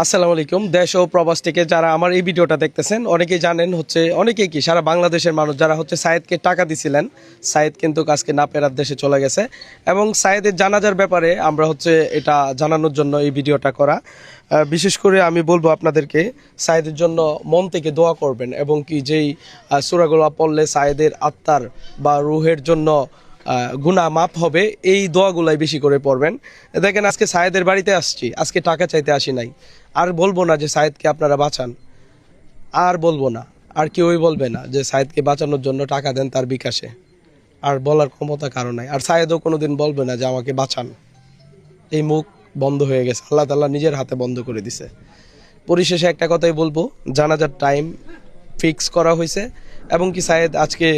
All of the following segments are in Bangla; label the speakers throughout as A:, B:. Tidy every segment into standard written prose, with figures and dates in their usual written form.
A: আসসালামু আলাইকুম। দেশ ও প্রবাস থেকে যারা আমার এই ভিডিওটা দেখতেছেন অনেকেই জানেন অনেকেই কি সারা বাংলাদেশের মানুষ যারা সায়েদকে টাকা দিছিলেন, সায়েদ কিন্তু আজকে না ফেরার দেশে চলে গেছে এবং সায়েদের জানাজার ব্যাপারে আমরা এটা জানানোর জন্য এই ভিডিওটা করা। বিশেষ করে আমি বলবো আপনাদেরকে সায়েদের জন্য মন থেকে দোয়া করবেন এবং কি যেই সূরাগুলো পড়লে সায়েদের আত্মার বা রুহের জন্য গুনাহ মাফ হবে, এই দোয়াগুলাই বেশি করে পড়বেন। দেখেন আজকে সায়েদের বাড়িতে আসছি, আজকে টাকা চাইতে আসি নাই। আর বলবো না যে সায়েদকে আপনারা বাঁচান, আর বলবো না, আর কেউই বলবে না যে সায়েদকে বাঁচানোর জন্য টাকা দেন তার বিকাশে। আর বলার ক্ষমতা কারো নাই। আর সায়েদও কোনোদিন বলবে না যে আমাকে বাঁচান। এই মুখ বন্ধ হয়ে গেছে, আল্লাহ তাআলা নিজের হাতে বন্ধ করে দিছে। পরিশেষে একটা কথাই বলবো, জানাজার টাইম ফিক্স করা হয়েছে এবং কি সায়েদ আজকে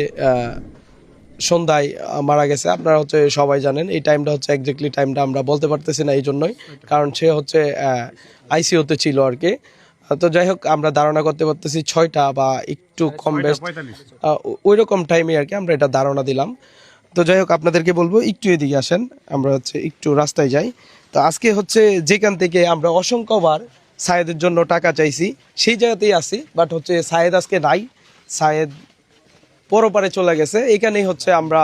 A: সন্ধ্যায় মারা গেছে। আপনারা সবাই জানেন এই টাইমটা এক্স্যাক্টলি টাইমটা আমরা বলতে পারতেছি না, এই জন্যই কারণ সে আইসিইউতে ছিল আর কি। তো যাই হোক, আমরা ধারণা করতে পারতেছি 6টা বা একটু কম বেশ ওই রকম টাইমে আর কি আমরা এটা ধারণা দিলাম। তো যাই হোক, আপনাদেরকে বলবো একটু এদিকে আসেন, আমরা একটু রাস্তায় যাই। তো আজকে যেখান থেকে আমরা অসংখ্যবার সায়েদের জন্য টাকা চাইছি সেই জায়গাতেই আছি, বাট সায়েদ আজকে নাই। সায়েদ পরপারে চলে গেছে। এখানেই আমরা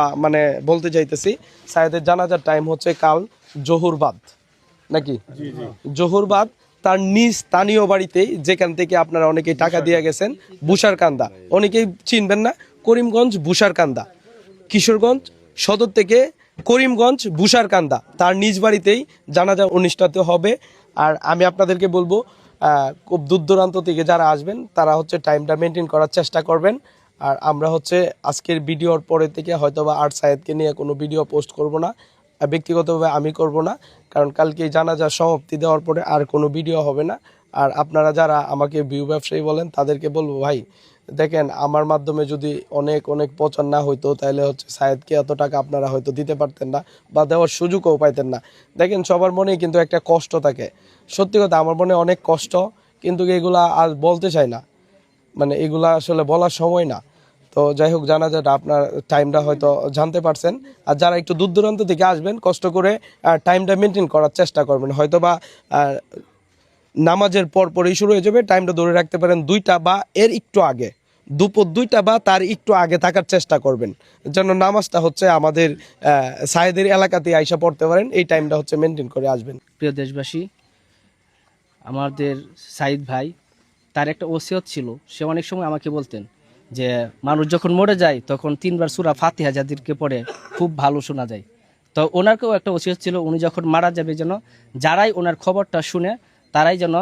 A: বলতে চাইতেছি সায়েদের জানাজার টাইম কাল জোহরবাদ, নাকি জোহরবাদ তার নিজ স্থানীয় বাড়িতেই, যেখান থেকে আপনারা অনেকেই টাকা দিয়ে গেছেন, বুসারকান্দা। অনেকেই চিনবেন না, করিমগঞ্জ বুসারকান্দা, কিশোরগঞ্জ সদর থেকে করিমগঞ্জ বুসারকান্দা, তার নিজ বাড়িতেই জানাজা অনুষ্ঠান হবে। আর আমি আপনাদেরকে বলবো খুব দূর দূরান্ত থেকে যারা আসবেন তারা টাইমটা মেনটেন করার চেষ্টা করবেন। আর আমরা আজকের ভিডিওর পরে থেকে হয়তোবা আর সায়েদকে নিয়ে কোনো ভিডিও পোস্ট করব না, ব্যক্তিগতভাবে আমি করব না, কারণ কালকে জানাজা সমাপ্তি দেওয়ার পরে আর কোনো ভিডিও হবে না। আর আপনারা যারা আমাকে ভিউ ব্যবসায়ী বলেন তাদেরকে বলবো, ভাই দেখেন আমার মাধ্যমে যদি অনেক অনেক প্রচার না হইতো তাহলে সায়েদকে এত টাকা আপনারা হয়তো দিতে পারতেন না বা দেওয়ার সুযোগও পাইতেন না। দেখেন সবার মনেই কিন্তু একটা কষ্ট থাকে, সত্যি কথা আমার মনে অনেক কষ্ট, কিন্তু এগুলা আর বলতে চাই না, এগুলা আসলে বলার সময় না। তো যাই হোক, জানাজাটা আপনার টাইমটা হয়তো জানতে পারছেন। আর যারা একটু দূর দূরান্ত থেকে আসবেন কষ্ট করে টাইমটা মেনটেন করার চেষ্টা করবেন। হয়তোবা নামাজের পরই শুরু হয়ে যাবে, টাইমটা ধরে রাখতে পারেন 2টা বা এর একটু আগে, দুপুর 2টা বা তার একটু আগে থাকার চেষ্টা করবেন, যেন নামাজটা আমাদের সায়েদের এলাকাতে আইসা পড়তে পারেন। এই টাইমটা মেনটেন করে আসবেন।
B: প্রিয় দেশবাসী, আমাদের সাইদ ভাই, তার একটা ওসিয়ত ছিল। সে অনেক সময় আমাকে বলতেন যে মানুষ যখন মরে যায় তখন 3বার সূরা ফাতিহা যাদেরকে পড়ে খুব ভালো শোনা যায়। তো ওনারকেও একটা ওসিয়ত ছিল, উনি যখন মারা যাবে যেন যারাই ওনার খবরটা শুনে তারাই যেন